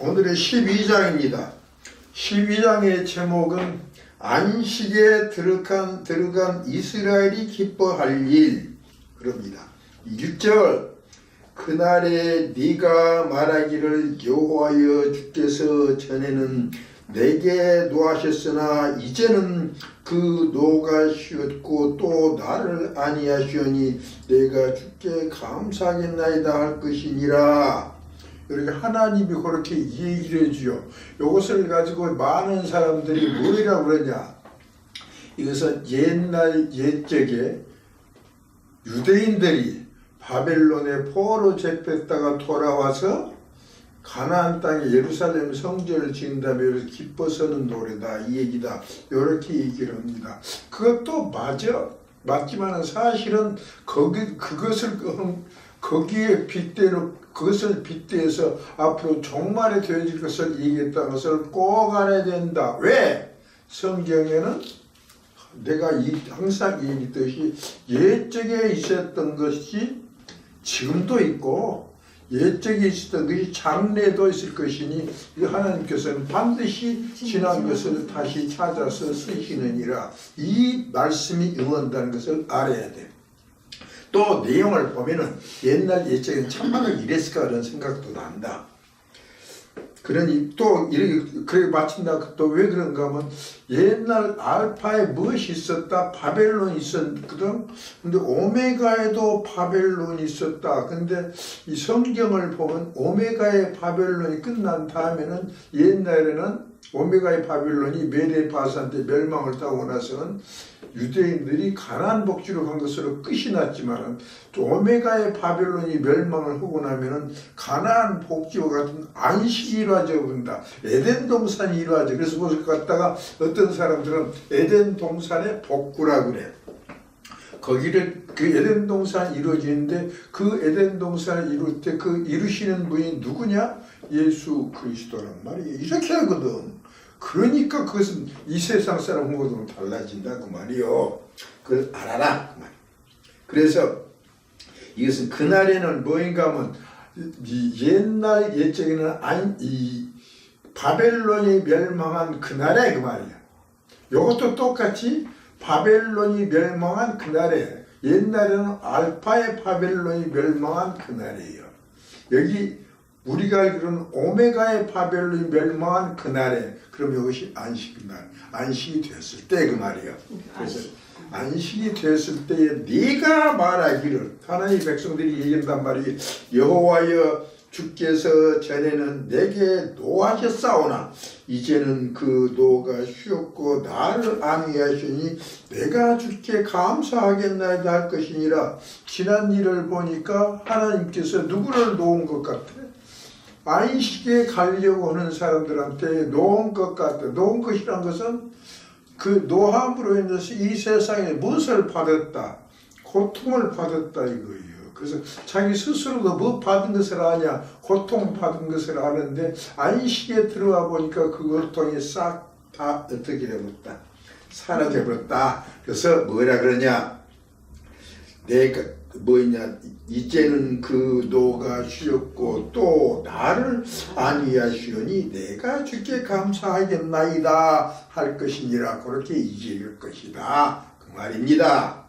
오늘의 12장입니다. 12장의 제목은 안식에 들어간 이스라엘이 기뻐할 일, 그럽니다. 1절, 그날에 네가 말하기를 여호와여 주께서 전에는 내게 노하셨으나 이제는 그 노가 쉬었고 또 나를 아니하시오니 내가 주께 감사하겠나이다 할 것이니라. 이렇게 하나님이 그렇게 얘기를 해주요. 이것을 가지고 많은 사람들이 뭐라고 그러냐, 이것은 옛적에 유대인들이 바벨론에 포로 잡혔다가 돌아와서 가나안 땅에 예루살렘 성전을 지은 다음에 이렇게 기뻐서는 노래다, 이 얘기다, 이렇게 얘기를 합니다. 그것도 맞지만 사실은 거기에 그것을 빗대서 앞으로 종말에 되어질 것을 얘기했다는 것을 꼭 알아야 된다. 왜? 성경에는 내가 항상 얘기했듯이 옛적에 있었던 것이 지금도 있고 옛적에 있었던 것이 장래도 있을 것이니 하나님께서는 반드시 지난 것을 다시 찾아서 쓰시느니라. 이 말씀이 응한다는 것을 알아야 돼요. 또 내용을 보면은 옛날 옛적에는 참말로 이랬을까 그런 생각도 난다. 그러니 또 이렇게 그렇게 마친다. 또 왜 그런가 하면 옛날 알파에 무엇이 있었다? 바벨론이 있었거든. 근데 오메가에도 바벨론이 있었다. 근데 이 성경을 보면 오메가의 바벨론이 끝난 다음에는 옛날에는 오메가의 바벨론이 메데바사한테 멸망을 당하고 나서는 유대인들이 가나안 복지로 간 것으로 끝이 났지만 또 오메가의 바벨론이 멸망을 하고 나면은 가나안 복지와 같은 안식이 이루어져 본다. 에덴 동산이 이루어져. 그래서 그것을 갖다가 어떤 사람들은 에덴 동산의 복구라 그래. 거기를 그 에덴 동산이 이루어지는데 그 에덴 동산을 이룰 때 그 이루시는 분이 누구냐? 예수 그리스도란 말이에요. 이렇게 하거든. 그러니까 그것은 이 세상 사람하고는 달라진다 그 말이요. 그걸 알아라 그 말. 그래서 이것은 그날에는 뭐인가 하면 옛날 옛적에는 이 바벨론이 멸망한 그날에 그 말이야. 이것도 똑같이 바벨론이 멸망한 그날에, 옛날에는 알파의 바벨론이 멸망한 그날이에요. 여기 우리가 알기로는 오메가의 바벨론이 멸망한 그날에, 그럼 이것이 안식날, 안식이 됐을 때 그 말이에요. 그래서 안식이 됐을 때에 네가 말하기를, 하나님 백성들이 얘기한단 말이, 여호와여 주께서 전에는 내게 노하셨사오나 이제는 그 노가 쉬었고 나를 안위하시니 내가 주께 감사하겠나이다 할 것이니라. 지난 일을 보니까 하나님께서 누구를 놓은 것 같아? 안식에 가려고 하는 사람들한테 놓은 것 같아. 놓은 것이란 것은 그 노함으로 인해서 이 세상에 무엇을 받았다? 고통을 받았다 이거예요. 그래서 자기 스스로도 뭐 받은 것을 아냐? 고통 받은 것을 아는데 안식에 들어와 보니까 그 고통이 싹 다 어떻게 되었다? 사라져버렸다. 그래서 뭐라 그러냐? 내가 뭐냐? 이제는 그 노가 쉬었고 또 나를 안위하시오니 내가 주께 감사하겠나이다 할 것이니라. 그렇게 이길 것이다 그 말입니다.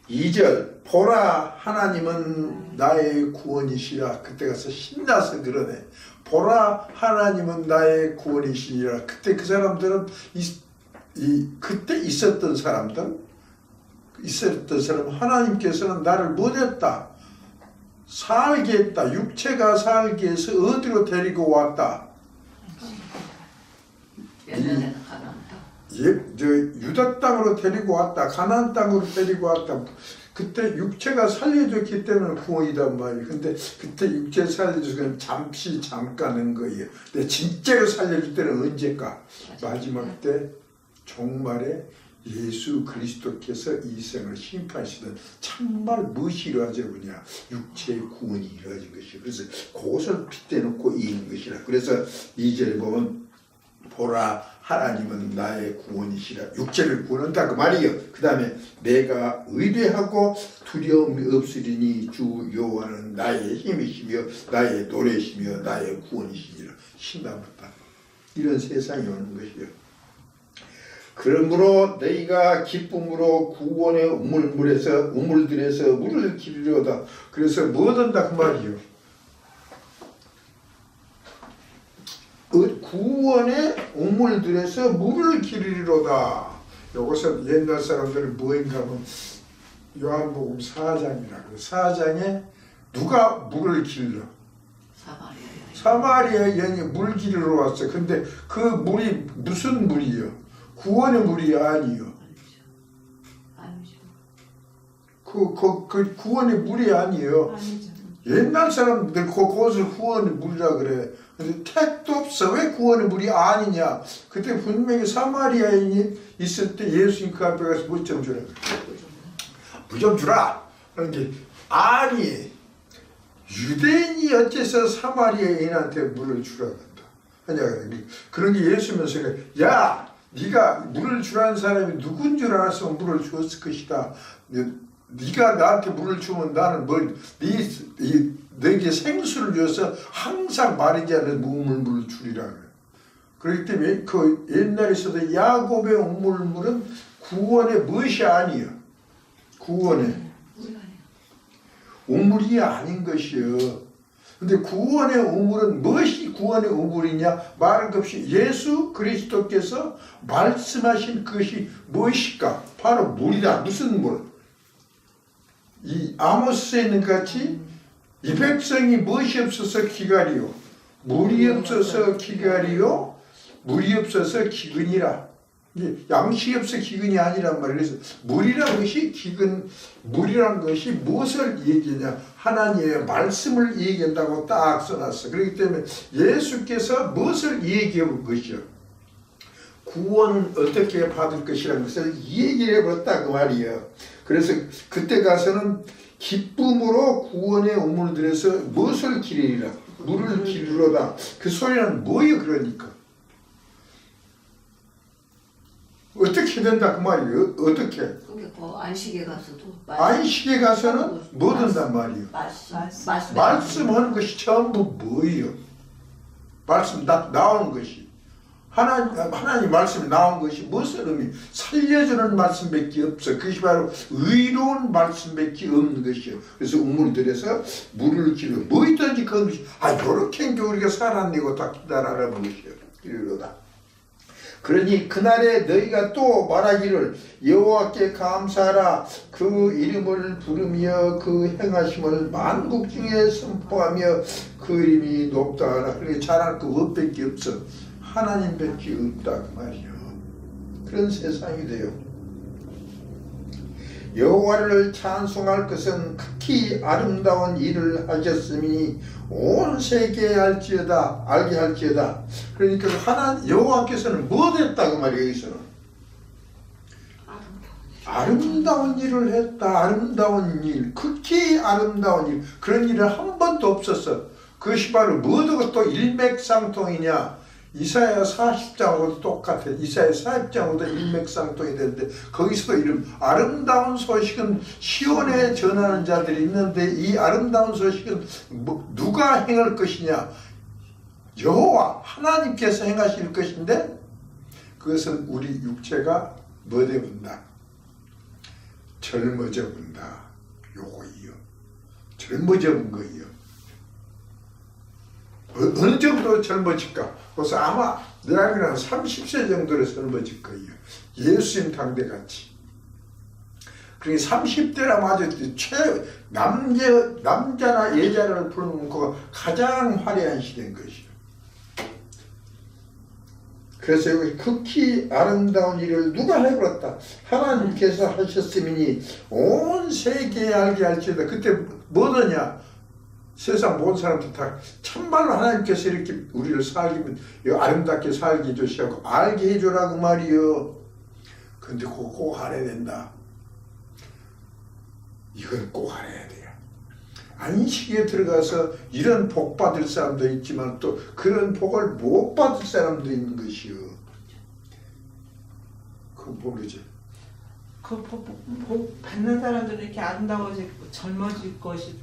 2절, 보라 하나님은 나의 구원이시라. 그때 가서 신나서 그러네. 보라 하나님은 나의 구원이시니라. 그때 그 사람들은 그때 있었던 사람 하나님께서는 나를 못했다, 살게 했다, 육체가 살게 해서 어디로 데리고 왔다? 유다 땅으로 데리고 왔다, 가나안 땅으로 데리고 왔다. 그때 육체가 살려졌기 때문에 구원이단 말이에요. 근데 그때 육체 살려줘서 잠깐은 거예요. 근데 진짜로 살려줄 때는 언제까? 마지막 때 종말에 예수 그리스도께서 이 생을 심판하시던 참말 무엇이 이루어지느냐? 육체의 구원이 이루어진 것이에요. 그래서 그것을 빗대놓고 이은 것이라. 그래서 2절에 보면 보라 하나님은 나의 구원이시라. 육체를 구원한다 그 말이요. 그 다음에 내가 의뢰하고 두려움이 없으리니 주 여호와는 나의 힘이시며 나의 노래시며 나의 구원이시니라. 신나봤다. 이런 세상이 오는 것이요. 그러므로 너희가 기쁨으로 구원의 우물들에서 물을 기르려다. 그래서 뭐 얻는다 그 말이요. 구원의 우물들에서 물을 기르리로다. 이것은 옛날 사람들이 뭐인가 하면 요한복음 4장이라고. 4장에 누가 물을 길러? 사마리아 여인이 물 기르러 왔어. 근데 그 물이 무슨 물이요? 구원의 물이 아니요. 그 구원의 물이 아니에요. 옛날 사람들 그것을 구원의 물이라 그래. 근데 택도 없어. 왜 구원의 물이 아니냐? 그때 분명히 사마리아인이 있을 때 예수님 그 앞에 가서 뭐 좀 주라. 물 좀 주라. 그런 게 아니. 유대인이 어째서 사마리아인한테 물을 주라 한다. 하냐. 그런 게 예수면서 야, 네가 물을 주라는 사람이 누군 줄 알았으면 물을 주었을 것이다. 네가 나한테 물을 주면 나는 너에게 생수를 줘서 항상 마르지 않는 우물물을 주리라 그래. 그렇기 때문에 그 옛날에서도 야곱의 우물물은 구원의 무엇이 아니에요. 구원의 우물이 아닌 것이요. 근데 구원의 우물은 무엇이 구원의 우물이냐? 말할 것 없이 예수 그리스도께서 말씀하신 그것이 무엇일까? 바로 물이다. 무슨 물? 이 아모스에 있는 것 같이 이 백성이 무엇이 없어서 기갈이요, 물이 없어서 기갈이요, 물이 없어서 기근이라. 양식이 없어 기근이 아니란 말이에요. 그래서 물이라는 것이 물이라는 것이 무엇을 얘기하냐? 하나님의 말씀을 얘기한다고 딱 써놨어. 그렇기 때문에 예수께서 무엇을 얘기해 본 것이요? 구원은 어떻게 받을 것이라는 것을 얘기를 해버렸다 그 말이에요. 그래서 그때 가서는 기쁨으로 구원의 우물들에서 무엇을 기르리라? 물을 기르로다. 그 소리는 뭐예요? 그러니까 어떻게 된다 그 말이에요. 어떻게? 안식에 가서도 안식에 가서는 뭐 된단 말이에요. 말씀하는 것이 전부 뭐예요? 말씀 나오는 것이 하나님 말씀이 나온 것이 무슨 의미? 살려주는 말씀밖에 없어. 그것이 바로 의로운 말씀밖에 없는 것이요. 그래서 우물들에서 물을 기르 뭐든지 그런 것이 요렇게 우리가 살아내고 다 기다라는 것이요. 이러다. 그러니 그날에 너희가 또 말하기를 여호와께 감사하라. 그 이름을 부르며 그 행하심을 만국 중에 선포하며 그 이름이 높다 하라. 그렇게 잘할 거 없밖에 없어. 하나님밖에 없다 그 말이요. 그런 세상이 돼요. 여호와를 찬송할 것은 극히 아름다운 일을 하셨으니 온 세계에 알게 할지어다. 그러니까 여호와께서는 뭐 됐다 그 말이에요. 여기서는 아름다운 일을 했다. 아름다운 일, 극히 아름다운 일. 그런 일은 한 번도 없었어. 그것이 바로 뭐도 또 일맥상통이냐? 이사야 40장하고도 똑같아. 이사야 40장하고도 일맥상통이 되는데 거기서도 이름 아름다운 소식은 시온에 전하는 자들이 있는데 이 아름다운 소식은 누가 행할 것이냐? 여호와 하나님께서 행하실 것인데 그것은 우리 육체가 뭐 되문다? 젊어져 본다. 요거이요. 젊어져 본 거예요. 어느 정도 젊어질까? 그래서 아마 내 알기로는 30세 정도로 젊어질 거예요. 예수님 당대같이. 그러니까 30대라면 아주 남자나 여자를 부르는 그 가장 화려한 시대인 것이요. 그래서 여기 극히 아름다운 일을 누가 해버렸다? 하나님께서 하셨으니 온 세계에 알게 할지어다. 그때 뭐더냐? 세상 모든 사람들 다 참말로 하나님께서 이렇게 우리를 아름답게 살게 해주시고 알게 해주라고 말이요. 근데 그거 꼭 알아야 된다. 이건 꼭 알아야 돼요. 안식에 들어가서 이런 복 받을 사람도 있지만 또 그런 복을 못 받을 사람도 있는 것이요. 그건 모르죠. 복 받는 사람들은 이렇게 아름다워지고 젊어질 것이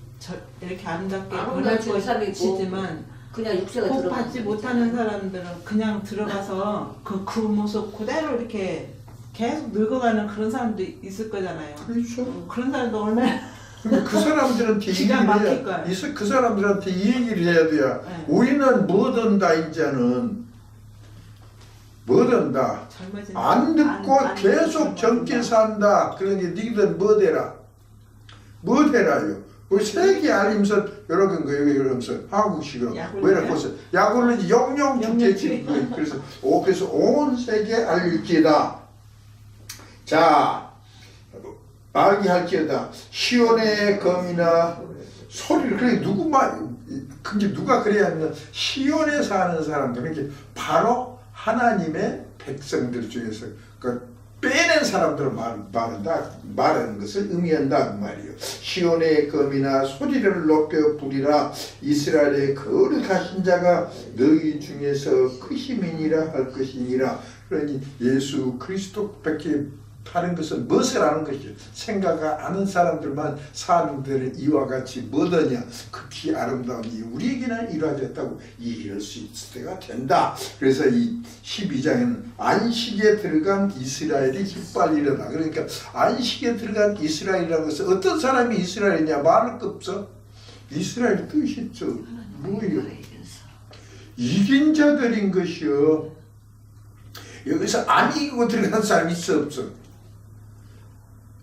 이렇게 아름답게 변할 아름다운 것이지만 그냥 육체가 복 들어가는 받지 못하는 사람들은 그냥 들어가서 그 모습 그대로 이렇게 계속 늙어가는 그런 사람도 있을 거잖아요. 그렇죠. 그런 사람도 얼마나 근데 그 사람들한테 이 기가 얘기를 막힐 해야, 거야. 그 사람들한테 이 얘기를 해야 돼요. 네. 우리는 뭐든다 이제는 뭐든다 젊어지는 안 듣고 안 계속 젊게 산다. 그러니 니들 뭐 되라? 뭐 되라요? 우리 세계 알림서 여러 건 거예요. 이러면서 한국식으로 뭐라고 해서 야구는 영영 죽겠지. 그래서 온 세계 알릴지다. 자. 알게 할지어다. 시온의 검이나 소리를 그래 그게 누가 그래야 하면 시온에 사는 사람들은 이게 바로 하나님의 백성들 중에서 그 빼낸 사람들을 말하는 것을 의미한다 그 말이에요. 시온의 검이나 소리를 높여 부리라. 이스라엘의 거룩하신 자가 너희 중에서 크심이니라 할 것이니라. 그러니 예수 그리스도밖에 다른 것은 무엇을 아는 것이죠. 생각 아는 사람들만 사는 데는 이와 같이 뭐더냐 극히 아름다움이 우리에게는 이루어졌다고 이해할 수 있을 때가 된다. 그래서 이 12장에는 안식에 들어간 이스라엘이 기빨리려다. 그러니까 안식에 들어간 이스라엘이라고 해서 어떤 사람이 이스라엘이냐 말할 거 없어. 이스라엘 뜻이 있죠. 뭐예요? 이긴 자들인 것이요. 여기서 안 이기고 들어간 사람이 있어 없어?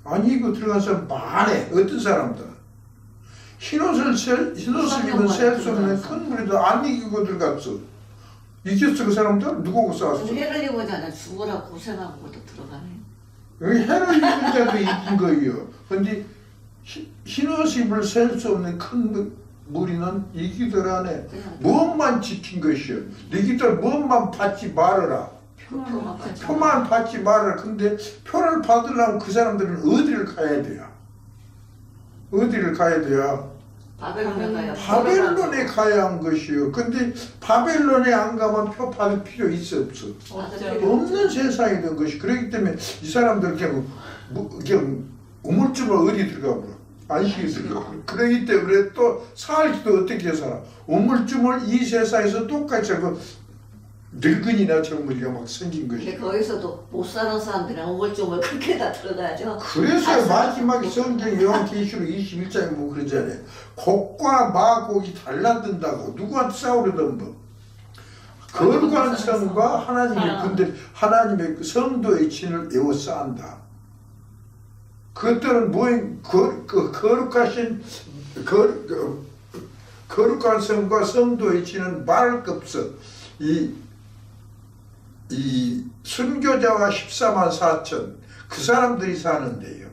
안 이기고 들어간 사람 많네. 어떤 사람들? 흰옷을 입은 셀 수 없는 큰 무리도 안 이기고 들어갔어. 이겼어 그 사람들? 누구하고 싸웠어? 해를 입으잖아. 죽으라고 고생하고도 들어가네. 여기 해를 입은 자도 이긴 거예요. 근데 흰옷 입을 셀 수 없는 큰 무리는 이기들 안에 무엇만 지킨 것이요. 너희들 무엇만 받지 말아라. 표만 받지 말아라. 근데 표를 받으려면 그 사람들은 어디를 가야 돼요? 어디를 가야 돼요? 바벨론에 가야 한 것이요. 근데 바벨론에 안 가면 표 받을 필요 있어 없어? 없는 세상이 된 것이. 그렇기 때문에 이 사람들 그냥 우물쭈물 어디 들어가 버려. 안식에 들어가 버려. 그렇기 때문에 또 살기도 어떻게 살아? 우물쭈물 이 세상에서 똑같이 하고 늙은이나 젊은이가 막 생긴 것이. 근데 거기서도 못 사는 사람들이랑 오물조물 그렇게 다 들어가죠. 그래서 마지막에 성경 요한계시록 21장에 뭐 그러잖아요. 곡과 마곡이 달라든다고. 누구한테 싸우려던 뭐. 거룩한 성과 하나님의 군대, 하나님의 그 성도의 진을 에워싸 한다. 그것들은 거룩한 성과 성도의 진은 말할 것 없어. 이 순교자와 14만 4천 그 사람들이 사는데요.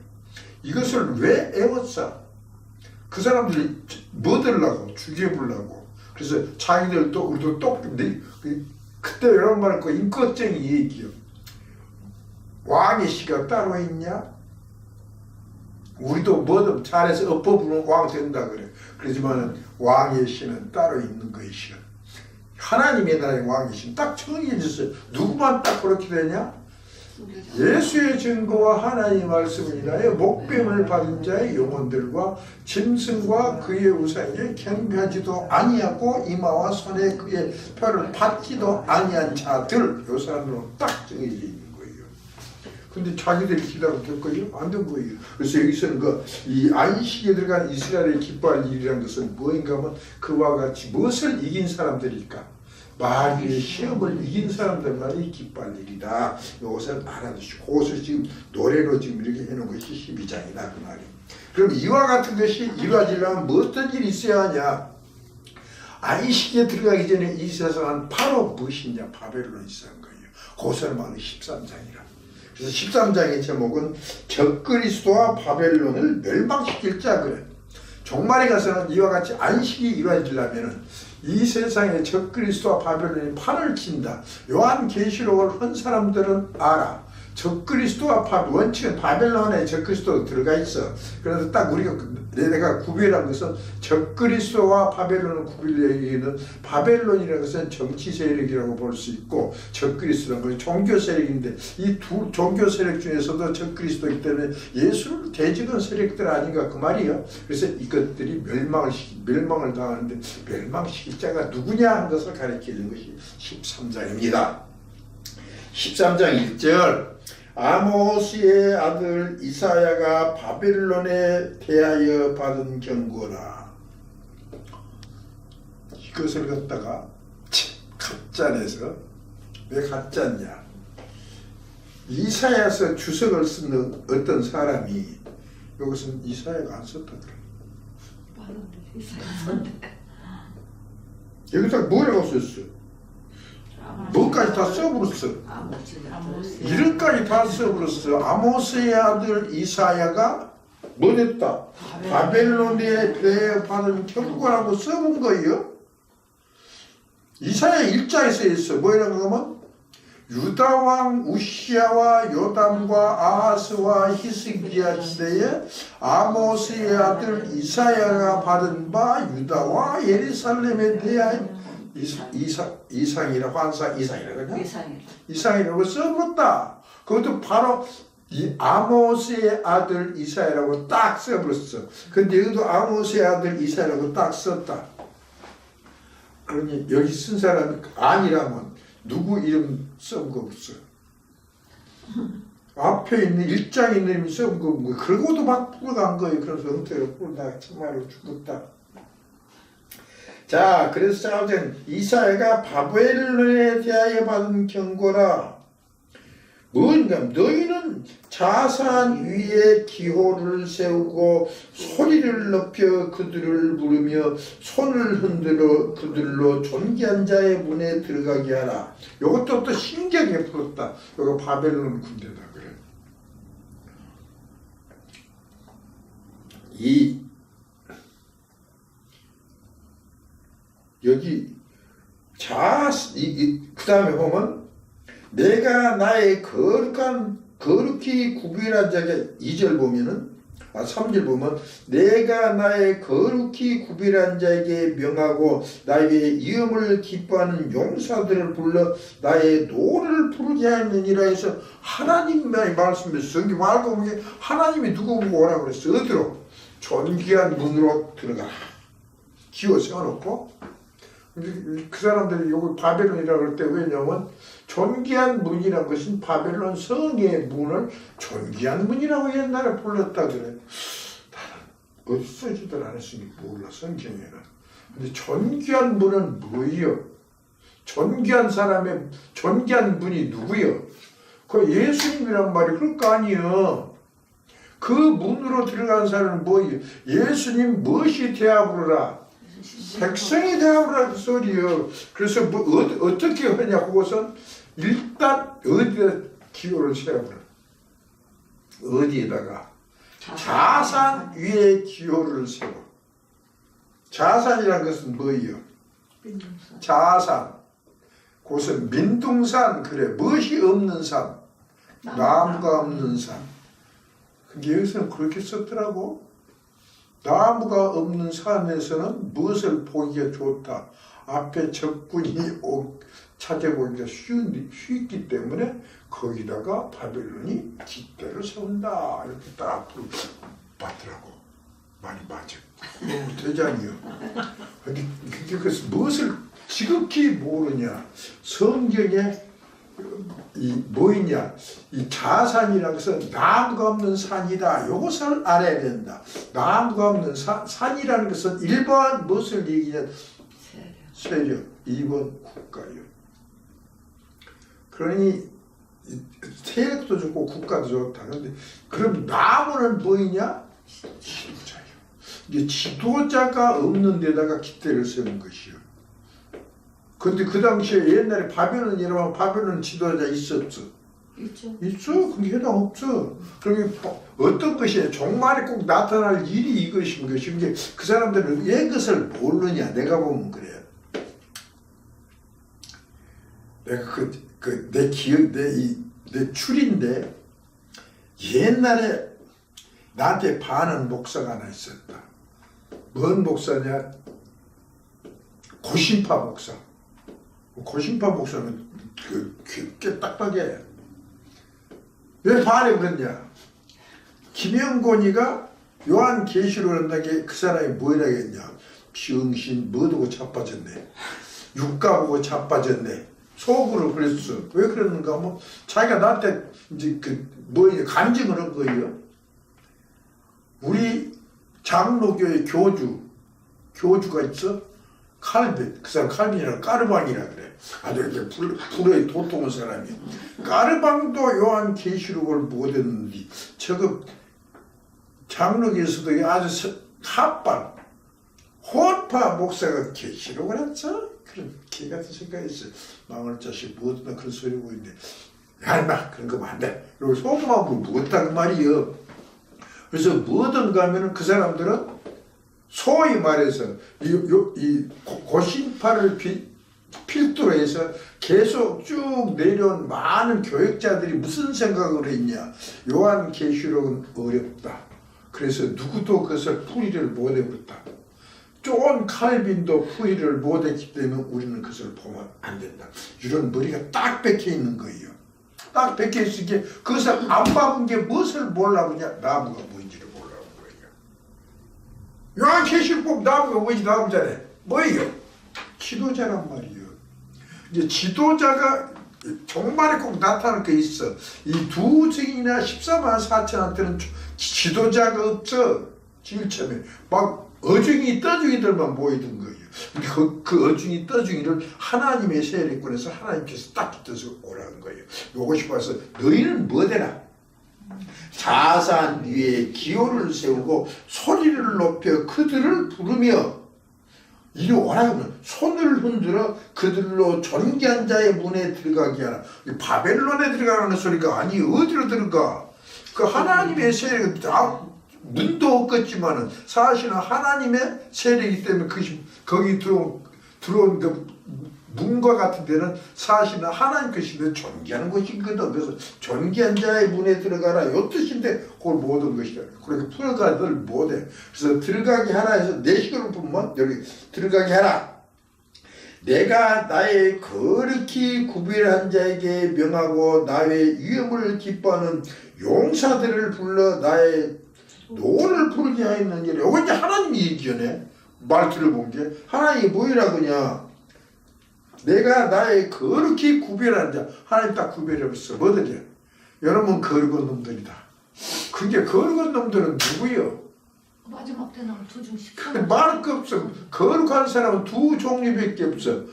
이것을 왜 에워싸? 그 사람들이 뭐 들라고? 죽여보려고. 그래서 자기들도 우리도 그때 이런 말 했고 인권쟁이 얘기요. 왕의 씨가 따로 있냐? 우리도 뭐든 잘해서 엎어부는 왕 된다 그래. 그렇지만 왕의 씨는 따로 있는 것이요. 하나님의 나라의 왕이신 딱 정해졌어요. 누구만 딱 그렇게 되냐? 예수의 증거와 하나님의 말씀을 인하여 목배임을 받은 자의 영혼들과 짐승과 그의 우상에 경배하지도 아니하고 이마와 손에 그의 표를 받지도 아니한 자들, 요 사람들은 딱 정해져 있는 거예요. 근데 자기들이 기다렸을 거예요? 안 된 거예요. 그래서 여기서는 이 안식에 들어간 이스라엘의 기뻐할 일이라는 것은 뭐인가 하면 그와 같이 무엇을 이긴 사람들일까? 마귀의 시험을 이긴 사람들만이 기뻐할 일이다. 이것을 알아두시고 그것을 지금 노래로 지금 이렇게 해놓은 것이 12장이다 그 말이. 그럼 이와 같은 것이 이루어지려면 어떤 일이 있어야 하냐? 안식에 들어가기 전에 이 세상은 바로 무엇이냐? 바벨론이 있었던 거예요. 그것을 말하는 13장이라. 그래서 13장의 제목은 적그리스도와 바벨론을 멸망시킬 자 그래. 종말에 가서는 이와 같이 안식이 이루어지려면 이 세상에 적그리스도와 바벨론이 판을 친다. 요한계시록을 한 사람들은 알아. 적그리스도와 원칙은 바벨론에 적그리스도가 들어가 있어. 그래서 딱 우리가 내가 구별한 것은 적그리스도와 바벨론을 구별하기에는 바벨론이라는 것은 정치 세력이라고 볼 수 있고 적그리스도라는 것은 종교 세력인데 이 두 종교 세력 중에서도 적그리스도이기 때문에 예수를 대적한 세력들 아닌가 그 말이에요. 그래서 이것들이 멸망을 당하는데 멸망시킬 자가 누구냐 하는 것을 가리키는 것이 13장입니다. 13장 1절 아모스의 아들 이사야가 바벨론에 대하여 받은 경고라. 이것을 갖다가 가짜내서 왜 가짜냐. 이사야서 주석을 쓰는 어떤 사람이 이것은 이사야가 안 썼다 그래. 맞는데 이사야. 여기다 뭐라고 썼어? 뭐까지 다 써버렸어. 이름까지 다 써버렸어. 아모스의 아들 이사야가 뭐 됐다? 바벨론에 대해 받은 경고라고 써본 거예요. 이사야 1장에서 있어. 뭐라고 하면 유다왕 우시야와 요담과 아하스와 히스기야 시대에 아모스의 아들 이사야가 받은 바 유다와 예루살렘에 대하여 이상이라고 항상 이상이라고 이상이라고 써버렸다. 그것도 바로 이 아모스의 아들 이사야라고 딱 써버렸어. 근데 여기도 아모스의 아들 이사야라고 딱 썼다. 그러니 여기 쓴 사람이 아니라면 누구 이름 써본 거 없어. 앞에 있는 1장에 있는 이름이 써본 거 없는 거야. 그러고도 막 풀어간 거예요. 그래서 엉터리로 풀다 정말로 죽었다. 자, 그래서 자우전 이사야가 바벨론에 대하여 받은 경고라. 뭔가 너희는 자산 위에 기호를 세우고 소리를 높여 그들을 부르며 손을 흔들어 그들로 존귀한 자의 문에 들어가게 하라. 이것도 또 신기하게 풀었다. 이거 바벨론 군대다 그래. 여기 그 다음에 보면 내가 나의 거룩히 구별한 자에게 2절 보면은 3절 보면 내가 나의 거룩히 구별한 자에게 명하고 나의 위엄을 기뻐하는 용사들을 불러 나의 노를 부르게 하느니라 해서 하나님의 말씀에 성경 말고 보면 하나님이 누구 보고 오라고 그랬어. 어디로? 존귀한 문으로 들어가라. 기호 세워놓고 그 사람들이 요걸 바벨론이라고 할 때 왜냐면 존귀한 문이라는 것은 바벨론 성의 문을 존귀한 문이라고 옛날에 불렀다 그래. 나는 없어지들 않았으니까 몰라 성경에는. 근데 존귀한 문은 뭐예요? 존귀한 사람의 존귀한 문이 누구요? 그 예수님이란 말이 그럴 거 아니에요. 그 문으로 들어간 사람은 뭐예요? 예수님 무엇이 되어부르라? 백성이 되어보라 그 소리요. 그래서 어떻게 하냐 그것은 일단 어디에 기호를 세워보라. 어디에다가 자산 위에 기호를 세워. 자산이란 것은 뭐예요? 자산. 그것은 민둥산 그래. 무엇이 없는 산. 나무가 없는 산. 근데 여기서는 그렇게 썼더라고. 나무가 없는 산에서는 무엇을 보기가 좋다. 앞에 적군이 찾아보기가 쉽기 때문에 거기다가 바벨론이 깃대를 세운다. 이렇게 딱 봤더라고. 많이 맞아. 너무 대장이요. 근데 그것을 무엇을 지극히 모르냐. 성경에 뭐이냐? 이 자산이라는 것은 나무가 없는 산이다. 이것을 알아야 된다. 나무가 없는 산이라는 것은 1번 무엇을 얘기냐? 세력. 2번 국가요. 그러니 세력도 좋고 국가도 좋다. 그런데 그럼 나무는 뭐이냐? 지도자요. 이게 지도자가 없는 데다가 깃대를 세운 것이요. 근데 그 당시에 옛날에 바벨론이라면 바벨론 지도자 있었어. 있죠. 있어? 그게 해당 없어. 그러면 어떤 것이 종말에 꼭 나타날 일이 이것인 것이 이제 그 사람들은 왜 그것을 모르냐? 내가 보면 그래요. 내가 내 기억, 내 추리인데 옛날에 나한테 반한 목사가 하나 있었다. 뭔 목사냐? 고신파 목사. 고신파 목사는 꽤 딱딱해. 왜 반해 그랬냐? 김영곤이가 요한계시록을 한다는 게 그 사람이 뭐라 했냐? 병신 뭐 두고 자빠졌네. 육가 보고 자빠졌네. 속으로 그랬어. 왜 그랬는가 하면 자기가 나한테 이제 간증을 한 거예요. 우리 장로교의 교주가 있어. 칼빈, 그 사람 칼빈이라 까르방이라 그래. 아주 이렇게 불에 도통한 사람이야. 까르방도 요한계시록을 못 했는데 저거 장로교에서도 아주 합반 호파 목사가 계시록을 했어? 그런 개 같은 생각했어. 망할 자식 뭐든 그런 소리 하고 있는데 야 인마 그런 거 안 돼. 그리고 속마음으로 무엇다 그 말이요. 그래서 뭐든 가면은 그 사람들은 소위 말해서 이 고신파를 필두로 해서 계속 쭉 내려온 많은 교역자들이 무슨 생각을 했냐. 요한계시록은 어렵다. 그래서 누구도 그것을 풀이를 못 해버렸다. 존 칼빈도 풀이를 못했기 때문에 우리는 그것을 보면 안 된다. 이런 머리가 딱 박혀 있는 거예요. 딱 박혀 있으니까 그것을 안 봐본 게 무엇을 몰라보냐. 나무가 뭔지를 몰라본 거예요. 요한계시록 꼭 나무가 뭔지 나오잖아요. 뭐예요? 지도자란 말이에요. 이제 지도자가 정말에 꼭 나타날 게 있어. 이 두 증이나 14만 4천한테는 지도자가 없어. 제일 처음에 막 어중이 떠중이들만 모이던 거예요. 그 어중이 떠중이를 하나님의 세력권에서 하나님께서 딱 붙어서 오라는 거예요. 요것이 봐서 너희는 뭐되라? 자산 위에 기호를 세우고 소리를 높여 그들을 부르며 이리 오라 하면 손을 흔들어 그들로 존귀한 자의 문에 들어가게 하라. 바벨론에 들어가라는 소리가 아니 어디로 들어가? 그 하나님의 세력은 다 문도 없겠지만은 사실은 하나님의 세력이기 때문에 거기 들어온 그 문과 같은 데는 사실은 하나님 것인데 존귀한 것이거든. 그래서 존귀한 자의 문에 들어가라 요 뜻인데 그걸 모든 것이다. 그러니까 풀어가들 못해. 그래서 들어가게 하라 해서 내식으로 보면 여기 들어가게 하라. 내가 나의 거룩히 구별한 자에게 명하고 나의 위엄을 기뻐하는 용사들을 불러 나의 노를 부르게 하였느니라. 이거 이제 하나님이 얘기하네. 말 들어본 게 하나님이 뭐이라 그냐. 내가 나의 거룩히 구별한 자. 하나님 딱 구별해봤어. 뭐들이야? 여러분 거룩한 놈들이다. 그게 거룩한 놈들은 누구요? 마지막 때는 두 중씩 말할 거 없어. 거룩한 사람은 두 종류밖에 없어.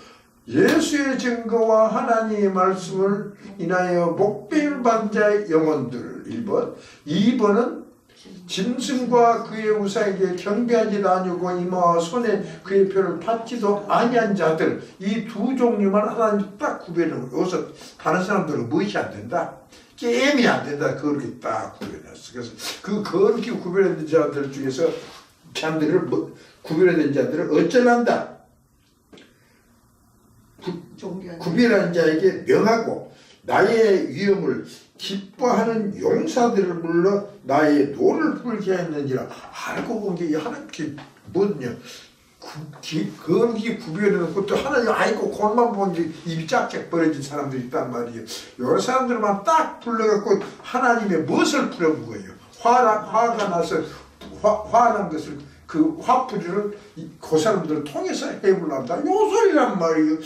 예수의 증거와 하나님의 말씀을 인하여 목배임 받은 자의 영혼들 1번. 2번은 짐승과 그의 우상에게 경배하지도 아니고 이마와 손에 그의 표를 받지도 아니한 자들. 이 두 종류만 하나님 딱 구별해놓은 거예요. 여기서 다른 사람들은 무엇이 안 된다? 게임이 안 된다. 거룩히 딱 구별해놨어. 그래서 그 거룩히 구별된 자들 중에서 자들을 구별된 자들을 어쩌란다? 구별한 자에게 명하고 나의 위엄을 기뻐하는 용사들을 불러 나의 노를 부르게 했느니라. 알고 본 게 하나님께 뭐냐? 거룩히 구별해놓고 또 하나님 아이고 그것만 본 게 입이 짝짝 벌어진 사람들이 있단 말이에요. 여러 사람들만 딱 불러갖고 하나님의 무엇을 풀어본 거예요. 화가 나서 화난 것을 그 화풀이를 그 사람들을 통해서 해보란다. 요 소리란 말이에요.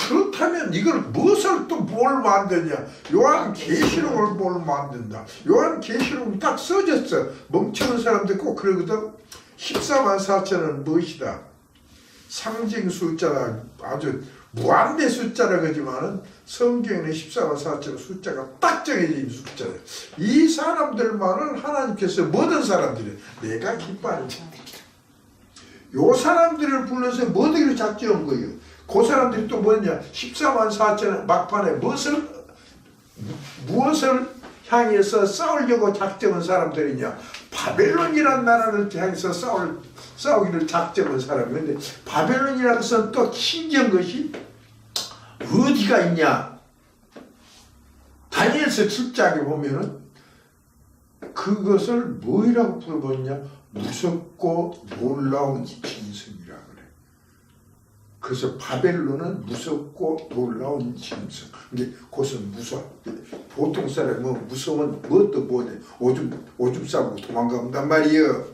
그렇다면 이걸 무엇을 또 뭘 만드냐. 요한계시록을 뭘 만든다. 요한계시록은 딱 써졌어. 멍청한 사람들 꼭 그러거든. 14만 4천은 무엇이다. 상징 숫자라 아주 무한대 숫자라 그러지만은 성경에는 14만 4천 숫자가 딱 정해져 있는 숫자예요. 이 사람들만은 하나님께서 모든 사람들이 내가 기뻐하는 자들이다. 요 사람들을 불러서 뭐들을 작정한 거예요. 그 사람들이 또 뭐냐? 14만 4천 막판에 무엇을 향해서 싸우려고 작정한 사람들이냐? 바벨론이라는 나라를 향해서 싸우기를 작정한 사람인데 바벨론이라는 것은 또 신기한 것이 어디가 있냐? 다니엘서 7장에 보면은 그것을 뭐라고 부르냐? 무섭고 놀라운 짐승이라 그래. 그래서 바벨론은 무섭고 놀라운 짐승. 근데 그것은 무서워. 보통 사람은 무서우면 뭣도 못해. 오줌 싸고 도망간단 말이에요.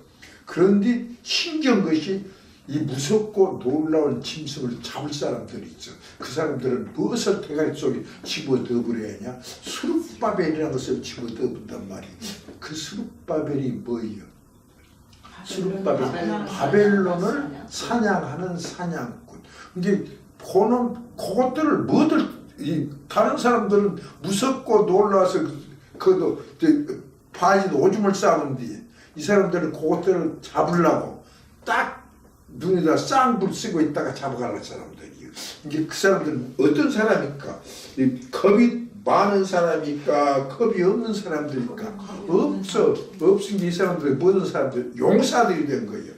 그런데 신기한 것이 이 무섭고 놀라운 짐승을 잡을 사람들이 있어. 그 사람들은 무엇을 대가리 속에 집어넣어버려야 하냐? 수룹바벨이라는 것을 집어넣는단 말이에요. 그 수룹바벨이 뭐예요? 수룹바벨, 바벨론을 사냥하는 사냥꾼. 근데 그것들을 다른 사람들은 무섭고 놀라서 그도 바지도 오줌을 싸는데 이 사람들은 그것들을 잡으려고 딱 눈에다 쌍불 쓰고 있다가 잡아가는 사람들이에요. 이게 그 사람들은 어떤 사람일까? 겁이 많은 사람일까? 겁이 없는 사람들일까? 없은 이 사람들이 모든 사람들 용사들이 된 거예요.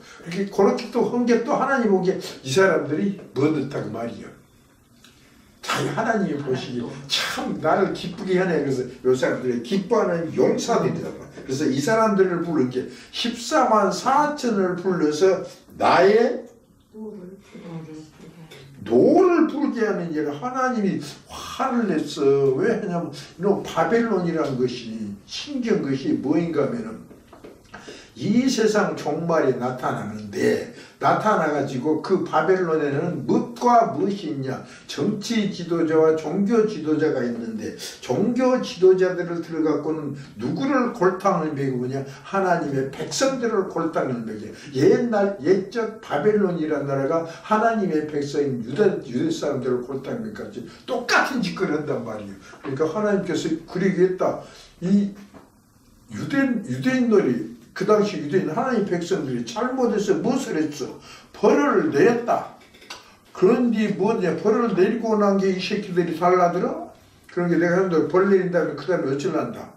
그렇게 또 한 게 또 하나님 보기에 이 사람들이 뭐듯하고 말이에요. 자기 하나님이 보시기에 참 나를 기쁘게 하네. 그래서 이 사람들이 기뻐하는 용사들이란 말이에요. 그래서 이 사람들을 부른 게 14만 4천을 불러서 나의 노를 부르게 하는 일을 하나님이 화를 냈어. 왜 하냐면 너 바벨론이라는 것이 신기한 것이 뭐인가 하면은 이 세상 종말이 나타나는데 나타나가지고 그 바벨론에는 무엇과 무엇이 있냐? 정치 지도자와 종교 지도자가 있는데 종교 지도자들을 들어갖고는 누구를 골탕을 먹이느냐? 하나님의 백성들을 골탕을 먹여. 옛적 바벨론이라는 나라가 하나님의 백성인 유대 사람들을 골탕을 먹이까지 똑같은 짓거리를 한단 말이에요. 그러니까 하나님께서 그러게 했다. 이 유대인들이 그 당시 유대인 하나님 백성들이 잘못해서 무엇을 했어? 벌을 내렸다. 그런데 뭐냐? 벌을 내리고 난 게 이 새끼들이 달라들어? 그런 게 내가 하는데 벌 내린다면 그 다음에 어쩌란다?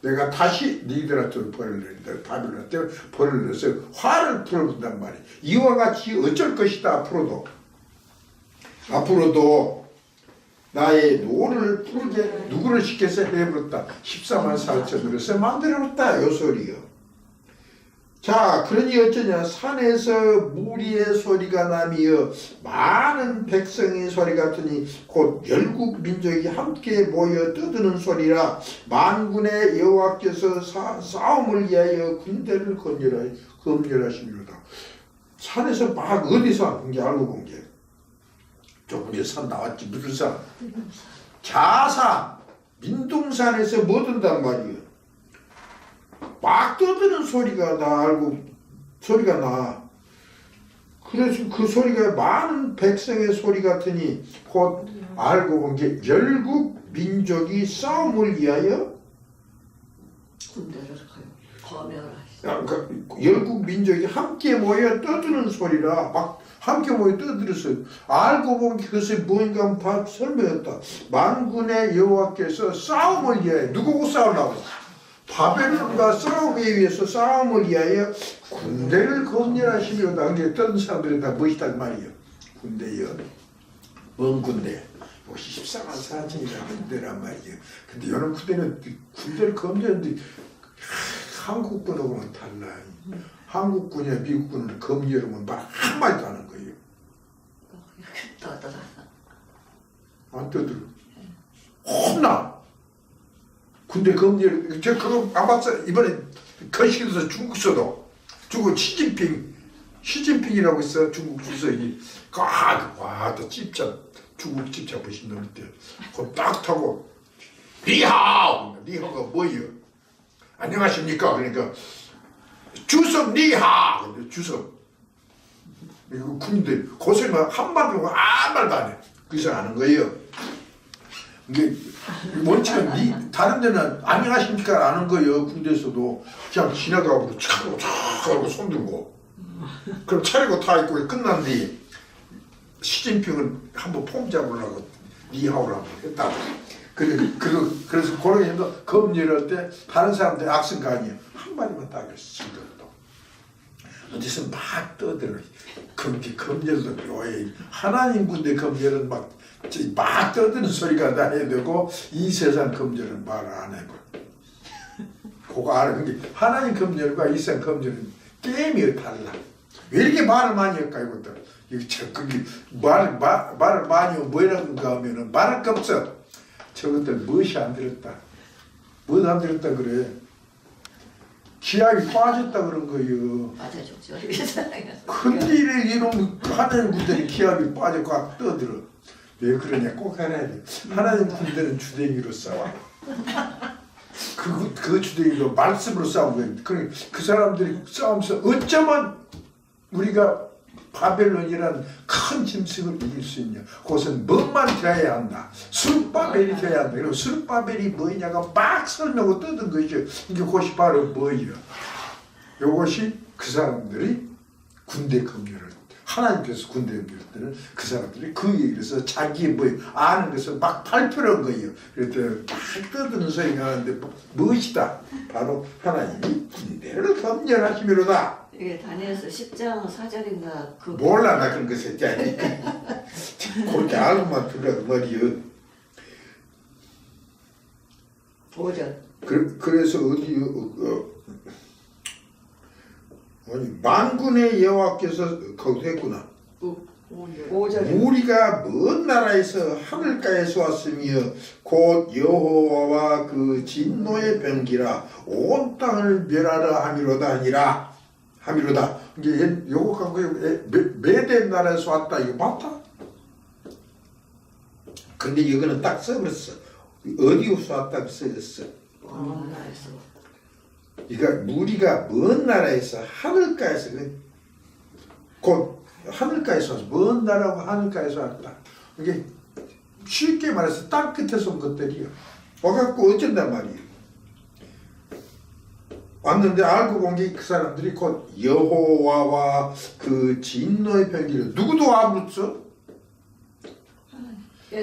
내가 다시 너희들한테 벌을 내린다. 바벨론한테 벌을 내서 화를 풀어본단 말이야. 이와 같이 어쩔 것이다. 앞으로도 나의 노를 풀게 누구를 시켜서 해버렸다. 14만 4천으로 해서 만들어놨다. 요 소리요. 자, 그러니 어쩌냐? 산에서 무리의 소리가 나며 많은 백성의 소리 같으니 곧 열국 민족이 함께 모여 떠드는 소리라. 만군의 여호와께서 싸움을 위하여 군대를 검열하시리로다. 산에서 막 어디서 본 게 알고 본 게 조금 전에 산 나왔지. 무슨 산? 자산 민둥산에서 뭐 든단 말이에요. 막 떠드는 소리가 나. 그래서 그 소리가 많은 백성의 소리 같으니 곧 알고 본 게 열국 민족이 싸움을 위하여 군대를 검열하시고 열국 민족이 함께 모여 떠드는 소리라. 막 함께 모여 떠들었어요. 알고 보면 그것이 뭔가 한번 설명했다. 만군의 여호와께서 싸움을 위하여 누구고 싸우려고? 바벨론과 싸우기 위해서 싸움을 위하여 군대를 검열하시리로다. 근데 어떤 사람들이 다 멋있단 말이에요. 군대요. 뭔 군대? 14만 4천이라는 군대란 말이에요. 근데 이런 군대를 검열하는데 한국군하고는 달라. 한국군이나 미국군을 검열하면 말 한마디도 안 하는 거예요. 떠들어. 안 떠들어. 혼나. 군대 검열, 저 그거 안 봤어요. 이번에 거시기에서 중국 시진핑이라고 있어. 중국 주석이. 또 중국 집차 보신 놈 때. 그거 딱 타고, 니하오가 뭐예요? 안녕하십니까? 그러니까, 주석 니하! 주석. 이거 군대, 고생만 한마디로 아무 말도 안 해. 그 이상 하는 거예요. 이게 원칙은 다른 데는 안녕하십니까 안 하는 거예요. 군대에서도 그냥 지나가고 차고 하고 손 들고 그럼 차리고 다 있고 끝난 뒤 시진핑은 한번 폼 잡으려고 니하오를 한번 했다고. 그래서 그런 게 검열할 때 다른 사람들 악성가 아니에요. 한마디만 딱 했어. 지금도 어디서 막 떠들어. 검열도 묘해. 하나님 군대 검열은 막 떠드는 소리가 나야 되고 이 세상 검열은 말 안 해버. 그거 알아. 하나님 검열과 이 세상 검열은 게임이 달라. 왜 이렇게 말을 많이 할까 이것들. 말을 많이 하면 뭐라는가 하면은 말할 거 없어. 저것들 무엇이 안 들었다. 뭐 안 들었다 그래. 기압이 빠졌다 그런 거예요. 맞아줬죠. 큰일에 이놈 하나님 군대는 기압이 빠져 꽉 떠들어. 왜 그러냐 꼭 알아야 돼. 하나님 군대는 주댕이로 싸워. 그 주댕이로 말씀으로 싸운 거예요. 그 사람들이 싸우면서 어쩌면 우리가 바벨론이란 큰 짐승을 이길 수 있냐. 그것은 뭐만 되어야 한다. 수르바벨이 되어야 한다. 그리고 수르바벨이 뭐냐가 막 설명을 떠든 것이죠. 이게 그것이 바로 뭐예요. 이것이 그 사람들이 군대 검열을 하나님께서 군대 검열을 때는 그 사람들이 그 얘기를 해서 자기의 뭐 아는 것을 막 발표를 한 거예요. 그랬더니 막 떠드는 소리가 나는데 무엇이다. 바로 하나님이 군대를 검열하시미로다. 이게 다니엘서 10장 4절인가 그 몰라 나 그런 거 새끼야. 그렇게 알고만 들으라고 말이요. 5절. 그래서 어디 아니 만군의 여호와께서 거기서 했구나. 5절. 우리가 먼 나라에서 하늘가에서 왔으며 곧 여호와와 그 진노의 병기라 온 땅을 멸하라 하미로다. 이게 요거 갖고 메대 나라에서 왔다 이거 맞다? 근데 이거는 딱 써버렸어. 어디서 왔다고 써졌어. 먼 나라에서. 그러니까 우리가 먼 나라에서 하늘가에서 곧 하늘가에서 왔어. 먼 나라고 하늘가에서 왔다. 이게 쉽게 말해서 땅 끝에서 온 것들이요. 와갖고 어쩐단 말이에요. 왔는데 알고 본 게 그 사람들이 곧 여호와와 그 진노의 병기를 누구도 아물었어?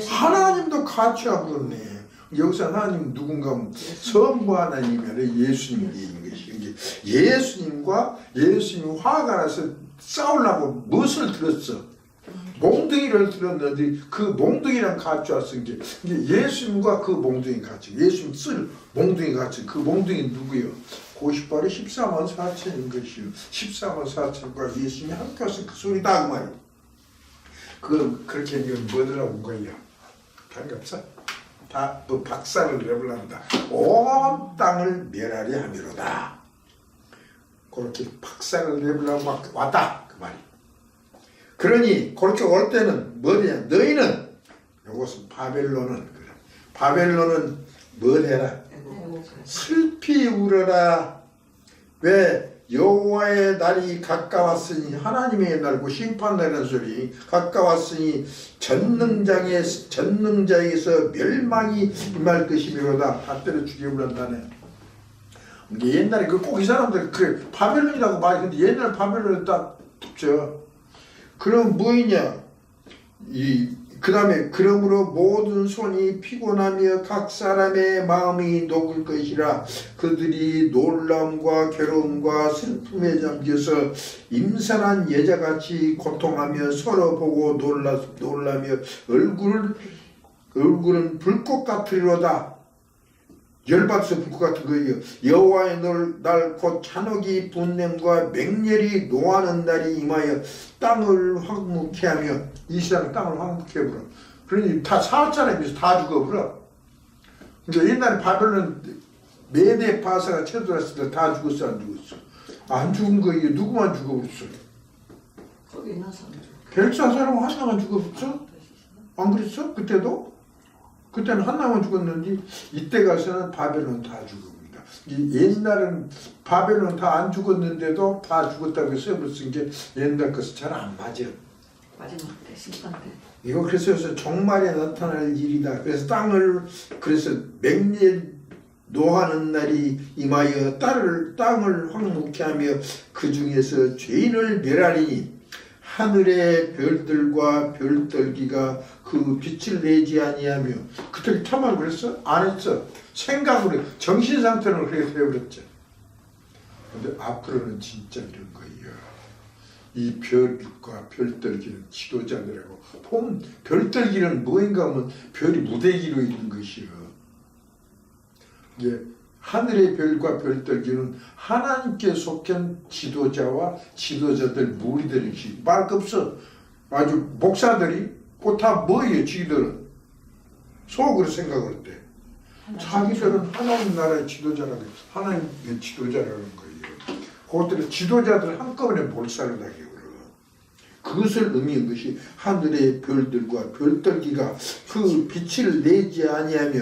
하나님도 같이 아물었네. 여기서 하나님 누군가 하면 선부 하나님이 아니라 예수님이 있는 것이. 예수님과 예수님이 화가 나서 싸우려고 무엇을 들었어? 몽둥이를 들었는데 그 몽둥이랑 같이 왔은 게 예수님과 그 몽둥이 같이 예수님 쓸 몽둥이 같이 그 몽둥이 누구요? 그것이 바로 14만 4천인 것이요. 14만 4천과 예수님이 함께 와서 그 소리다 그 말이야. 그렇게 하면 뭐더라고 온 거야. 별거 없어. 다 뭐 박살을 내버린다. 온 땅을 멸하리 하미로다. 그렇게 박살을 내버리려고 왔다 그 말이야. 그러니 그렇게 올 때는 뭐냐? 너희는 이것은 바벨론은 그래. 바벨론은 뭐래라? 슬피 울어라. 왜? 여호와의 날이 가까웠으니 하나님의 날고 심판날이라는 소리 가까웠으니 전능자에게서 멸망이 임할 것이미로다. 다 때려 죽여버린다네. 이게 옛날에 꼭 이 사람들 그래 바벨론이라고 말해. 근데 옛날 바벨론을 딱 붙여. 그럼 뭐이냐? 그 다음에 그러므로 모든 손이 피곤하며 각 사람의 마음이 녹을 것이라. 그들이 놀람과 괴로움과 슬픔에 잠겨서 임산한 여자같이 고통하며 서로 보고 놀라며 얼굴은 불꽃 같으리로다. 열받아서 불꽃 같은 거예요. 여호와의 날 곧 찬옥이 분냄과 맹렬히 노하는 날이 임하여 땅을 황무케 하며 이 세상 땅을 황무케 해버려. 그러니 다 사업자라면서 다 죽어버려. 그러니까 옛날에 바벨론 메대 바사가 쳐들어왔을 때 다 죽었어 안 죽었어? 안 죽은 거예요. 누구만 죽어버렸어? 거기 있는 사람. 벨사사람 하나만 죽었어? 안 그랬어? 그때도? 그때는 하나만 죽었는데 이때 가서는 바벨론 다 죽어버립니다. 옛날은 바벨론 다 안 죽었는데도 다 죽었다고 써버린 게 옛날 것은 잘 안 맞아. 마지막 때 심판 때. 이거 그래서 정말에 나타날 일이다. 그래서 그래서 맹렬 노하는 날이 임하여 땅을 황무케 하며 그 중에서 죄인을 멸하리니 하늘의 별들과 별떨기가 그 빛을 내지 아니하며. 그때 참말 그랬어? 안 했어. 생각으로 정신 상태로 그렇게 되어버렸죠. 근데 앞으로는 진짜 이런 거예요. 이 별과 별들기는 지도자들하고 봄 별들기는 뭐인가 하면 별이 무대기로 있는 것이요. 이게 하늘의 별과 별들기는 하나님께 속한 지도자와 지도자들 무리들이지. 말 없어. 아주 목사들이 그 다 뭐예요? 지들은 속으로 생각을 때 자기들은 하나님 나라의 지도자라고 하나님의 지도자라는 거예요. 그것들은 지도자들 한꺼번에 몰살을 하게 그러. 그것을 의미한 것이 하늘의 별들과 별들기가 그 빛을 내지 아니하며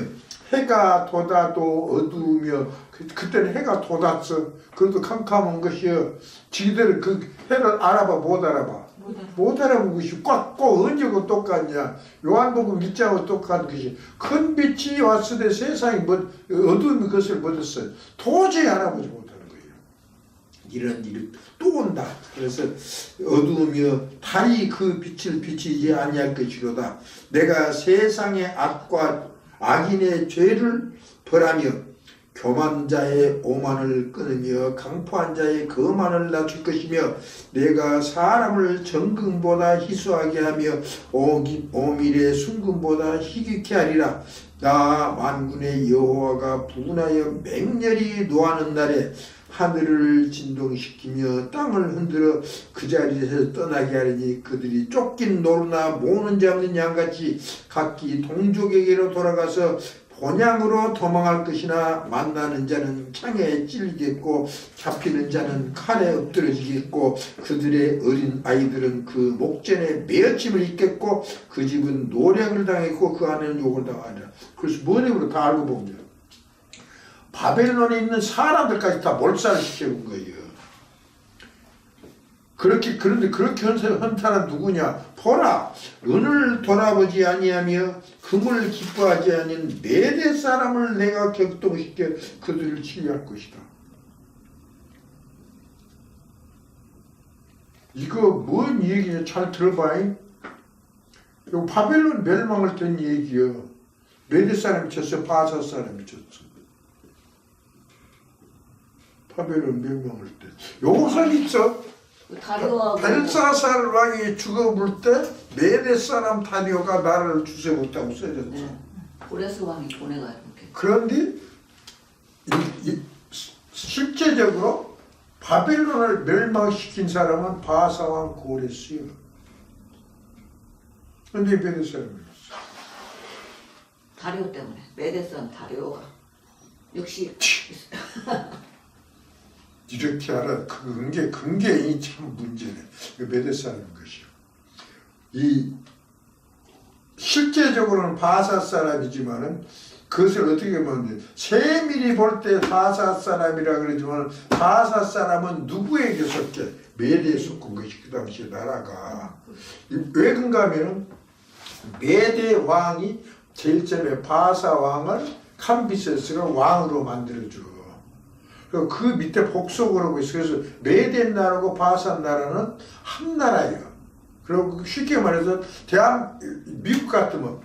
해가 돋아도 어두우며 그때는 해가 돋았어. 그래도 캄캄한 것이요. 지들은 그 해를 알아봐 못 알아봐. 못 알아본 것이 꼭 언제고 똑같냐. 요한복음 1장하고 똑같은 것이 큰 빛이 왔을 때 세상이 어두움이 그것을 묻었어요. 도저히 알아보지 못하는 거예요. 이런 일이 또 온다. 그래서 어두우며 달이 그 빛을 비치지 아니할 것이로다. 내가 세상의 악과 악인의 죄를 벌하며 교만자의 오만을 끊으며 강포한 자의 거만을 낮출 것이며 내가 사람을 정금보다 희수하게 하며 오밀의 순금보다 희귀케 하리라. 나 만군의 여호와가 분하여 맹렬히 노하는 날에 하늘을 진동시키며 땅을 흔들어 그 자리에서 떠나게 하리니 그들이 쫓긴 노루나 모는 자 없는 양같이 각기 동족에게로 돌아가서 본향으로 도망할 것이나 만나는 자는 창에 찔리겠고 잡히는 자는 칼에 엎드러지겠고 그들의 어린 아이들은 그 목전에 매어침을 입겠고 그 집은 노략을 당했고 그 안에는 욕을 당하리라. 그래서 뭐냐고 다 알고 보면 바벨론에 있는 사람들까지 다 몰살을 시켜온 거예요. 그런데 그렇게 한 사람 누구냐? 보라, 은을 돌아보지 아니하며 금을 기뻐하지 아니한 메대 사람을 내가 격동시켜 그들을 치유할 것이다. 이거 뭔 얘기냐? 잘 들어봐. 이거 바벨론 멸망을 된 얘기요. 메대 사람이 쳤어, 바사 사람이 쳤어. 바벨론 멸망할 때. 요것은 있어. 벨사살 왕이 죽어볼 때 메대 사람 다리오가 나라를 주세 못하고 써졌죠. 네. 고레스 왕이 보내가지고. 그런데 실제적으로 바벨론을 멸망시킨 사람은 바사 왕 고레스요. 그런데 메대 사람이었어. 다리오 때문에 메데산 다리오가 역시 이렇게 알아. 근계이 참 문제네. 메대 사람인 것이요. 이 실제적으로는 바사 사람이지만은 그것을 어떻게 보면 세밀히 볼 때 바사 사람이라 그러지만 바사 사람은 누구에게 속해? 메대에 속한 것이 그 당시에 나라가. 왜 그런가 하면은 메대 왕이 제일 처음에 바사 왕을 캄비세스가 왕으로 만들어줘. 그 밑에 복속을 하고 있어. 그래서 메대 나라고 바산 나라는 한 나라예요. 그리고 쉽게 말해서 미국 같으면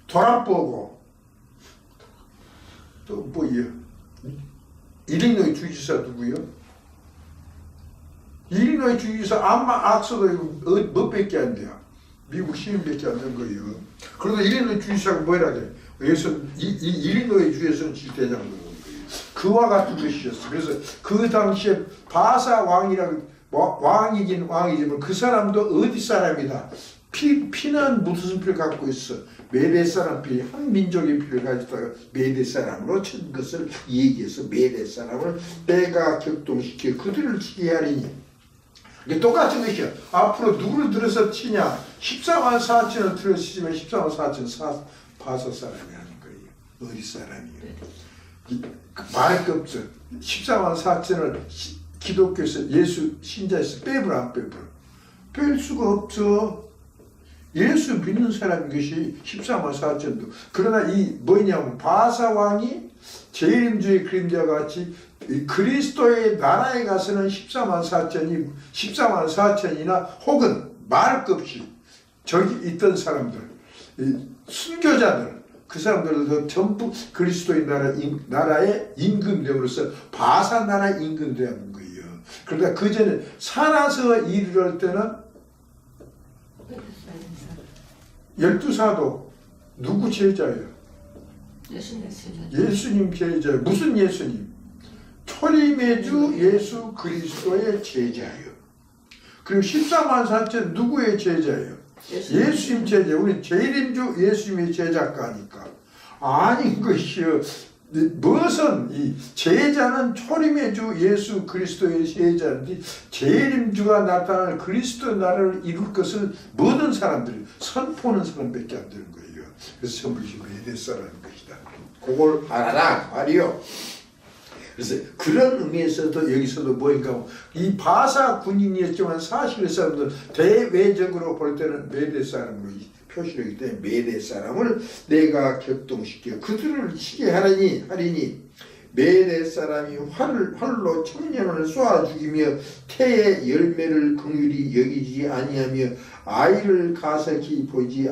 도랍보고 또 뭐예요? 일리노이 주지사 누구요? 일리노이 주지사 아마 악서도 몇 밖에 안 돼요. 미국 시민밖에 안 된 거예요. 그래도 일리노이 주지사가 뭐라 그래? 여기서 일리노이 주에서는 질대장로. 그와 같은 것이었어. 그래서 그 당시에 바사 왕이라고 왕이긴 왕이지만 그 사람도 어디 사람이다. 피는 무슨 피를 갖고 있어. 메대 사람 피, 한 민족의 피를 가지다가 메대 사람으로 친 것을 얘기해서 메대 사람을 내가 격동시켜 그들을 치게 하리니. 이게 똑같은 것이야. 앞으로 누구를 들어서 치냐. 14만 4천을 들어서 치면 14만 4천 바사 사람이 하는 거예요. 어디 사람이에요. 말할 게 없어. 14만 4천을 기독교에서 예수 신자에서 빼버려 안 빼버려. 뺄 수가 없어. 예수 믿는 사람인 것이 14만 4천도. 그러나 이 뭐냐면 바사 왕이 재림주의 그림자와 같이 그리스도의 나라에 가서는 14만 4천이나 혹은 말할 것 없이 저기 있던 사람들 순교자들 그 사람들도 전부 그리스도의 나라의 임금됨으로써 바사 나라 임금되는 거예요. 그러다 그 전에 살아서 일을 할 때는 12사도 누구 제자예요? 예수님 제자예요. 무슨 예수님? 초림의 주 예수 그리스도의 제자예요. 그리고 14만 4천 누구의 제자예요? 예수님 제자. 우리 재림주 예수님의 제자가니까 아닌 것이요. 무엇은 이 제자는 초림의 주 예수 그리스도의 제자인데 재림주가 나타날 그리스도 나라를 이룰 것을 모든 사람들이 선포하는 사람밖에 안 되는 거예요. 그래서 전부시 메데사라는 것이다. 그걸 알아라 말이요. 그래서 그런 의미에서도 여기서도 뭐인가 이 바사 군인이었지만 사실 그 사람들 대외적으로 볼 때는 메대 사람으로 표시되기 때문에 메대 사람을 내가 격동시켜 그들을 치게 하리니 메대 사람이 활로 청년을 쏘아 죽이며 태의 열매를 긍휼히 여기지 아니하며 아이를 가석히 보지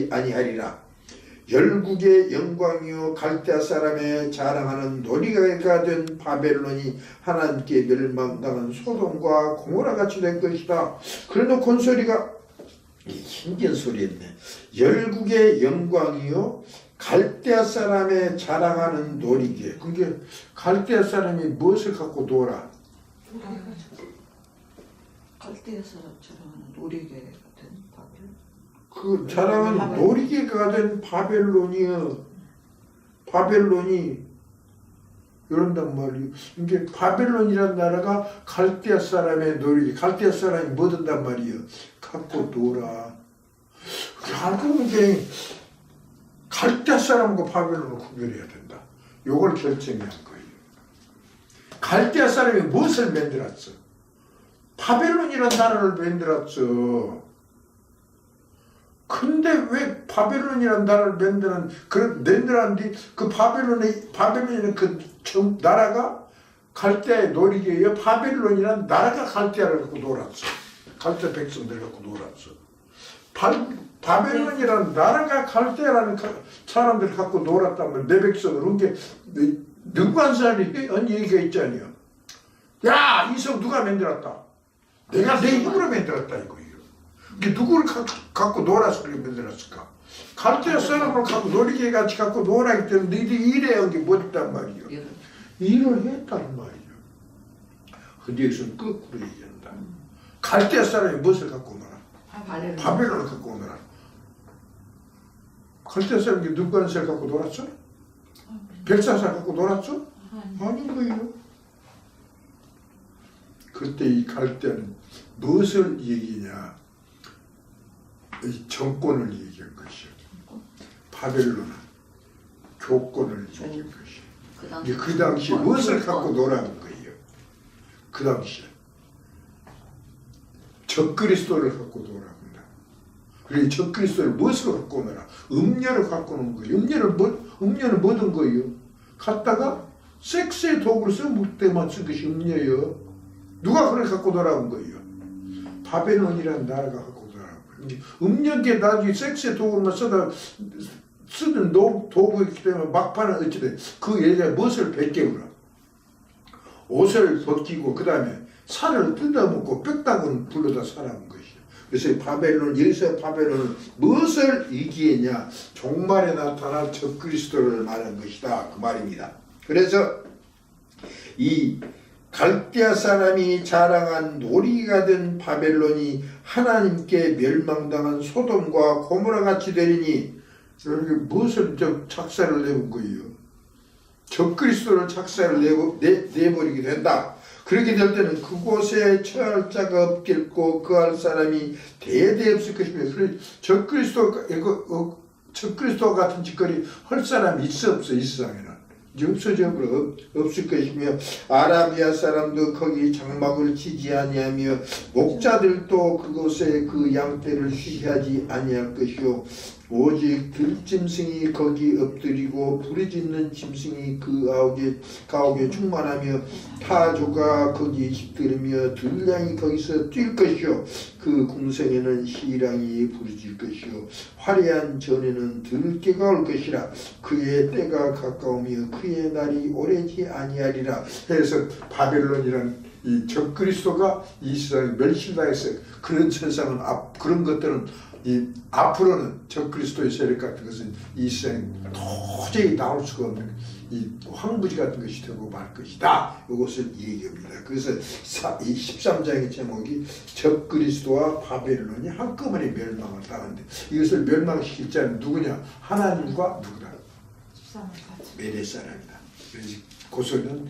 아니하리라. 열국의 영광이요 갈대아 사람의 자랑하는 놀이가 된 바벨론이 하나님께 멸망당한 소돔과 고모라 같이 될 것이다. 그래놓고 소리가 힘든 소리였네. 열국의 영광이요 갈대아 사람의 자랑하는 놀이기에 그게 갈대아 사람이 무엇을 갖고 놀아? 갈대아 사람처럼 놀이개 같은 바벨. 그 자랑은 놀이개가 된 바벨론이요. 바벨론이 이런단 말이에요. 이게 바벨론이라는 나라가 갈대아 사람의 놀이개. 갈대아 사람이 뭐 든단 말이에요. 갖고 놀아. 알고 보니 갈대아 사람과 바벨론을 구별해야 된다. 요걸 결정한 거예요. 갈대아 사람이 무엇을 만들었어? 바벨론이라는 나라를 만들었어. 근데 왜 바벨론이라는 나라를 만들었는데 그 바벨론이라는 그 나라가 갈대아의 놀이개예요. 바벨론이라는 나라가 갈대아를 갖고 놀았어. 갈대아 백성들 갖고 놀았어. 바벨론이라는 나라가 갈대아라는 사람들 갖고 놀았다면 내 백성을 그게 능관살이 한 얘기가 있잖아요. 야, 이 성 누가 만들었다? 내가 내 힘으로 만들었다 이거예요. 이게 누구를 갖고 놀아서 그렇게 만들었을까? 갈대아 사람을 갖고 놀이개 같이 갖고 놀았기 때문에 너희들이 일해야 게 못했단 말이에요. 일을 했단 말이에요. 근데 여기서는 거꾸로 얘기한다. 갈대아 사람이 무엇을 갖고 놀아? 바벨론을 갖고 놀아. 갈대아 사람이 눈관살 갖고 놀았어? 백사살 갖고 놀았어? 아닌 거예요. 그때 이 갈대아는 무엇을 얘기냐? 이 정권을 얘기한 것이요. 바벨론은 조건을 얘기한 것이요. 그 당시에 무엇을 갖고 놀아는 거예요. 그 당시에 적그리스도를 갖고 놀아본다. 그리고 적그리스도를 무엇으로 갖고 놀아? 음료를 갖고 노는 거예요. 음료는 뭐든 거예요. 갖다가 섹스의 도구로 써먹을 때만 쓴 것이 음료예요. 누가 그걸 갖고 놀아온 거예요? 바벨론이라는 나라가 갖고 놀아온 거예요. 음료기에 나중에 섹스의 도구로만 쓰는 도구이기 때문에 막판은 어찌돼? 그 여자가 무엇을 벗겨오라? 옷을 벗기고 그 다음에 살을 뜯어먹고 뼈다구는 불러다 살아온 것이요. 그래서 여기서 바벨론은 무엇을 얘기했냐? 종말에 나타날 적그리스도를 말한 것이다. 그 말입니다. 그래서 이 갈대아 사람이 자랑한 놀이가 된 바벨론이 하나님께 멸망당한 소돔과 고모라 같이 되리니 이렇게 무엇을 작사를 내본 거예요? 적그리스도를 작사를 내버리게 된다. 그렇게 될 때는 그곳에 처할 자가 없겠고 그할 사람이 대대 없을 것이며 적그리스도 같은 짓거리 할 사람이 있어 없어 이 세상에는 이제 없을 것이며 아라비아 사람도 거기 장막을 치지 아니하며 목자들도 그곳에 그 양떼를 쉬게 하지 아니할 것이요 오직 들짐승이 거기 엎드리고 부르짖는 짐승이 그 가옥에 충만하며 타조가 거기 깃들으며 들량이 거기서 뛸 것이요 그 궁성에는 시랑이 부르짖을 것이요 화려한 전에는 들깨가 올 것이라 그의 때가 가까우며 그의 날이 오래지 아니하리라. 해서 바벨론이란 이 적그리스도가 이 세상에 멸실당했어요. 그런 천상은 그런 것들은 이 앞으로는 적그리스도의 세력 같은 것은 이 세상에 도저히 나올 수가 없는 이 황무지 같은 것이 되고 말 것이다. 이것을 얘기합니다. 그래서 이 13장의 제목이 적그리스도와 바벨론이 한꺼번에 멸망을 당하는데 이것을 멸망시킬 자는 누구냐? 하나님과 누구다? 13장 4절. 메레 사람이다. 그래서 고소는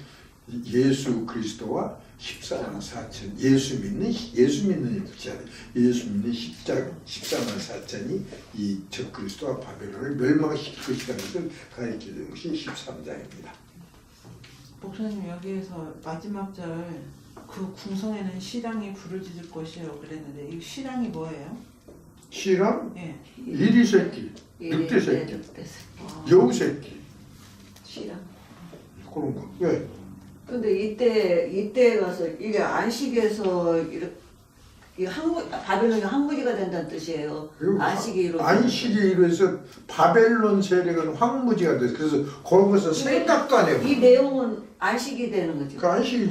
예수 그리스도와 14만 4천 예수 믿는 부자들 예수 믿는 14만 4천이 이 적그리스도와 바벨론을 멸망시킬 것이라는 것을 가르치는 것이 13장입니다. 목사님 여기에서 마지막 절 그 궁성에는 시랑이 부르짖을 것이라고 그랬는데 이 시랑이 뭐예요? 시랑 예. 이리 새끼, 늑대 새끼, 여우 새끼 시랑. 그런 거. 왜? 근데 이때 가서 이게 안식에서 이렇게 바벨론이 황무지가 된다는 뜻이에요. 안식이 이루어져. 안식이 이루어서 바벨론 세력은 황무지가 돼서 그래서 그런 것은 생각도 안 해요. 이 내용은 안식이 되는 거죠. 그 안식이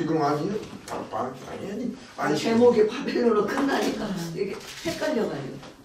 그럼 아니에요? 아니 안식. 제목이 바벨론으로 끝나니까 이게 헷갈려가지고.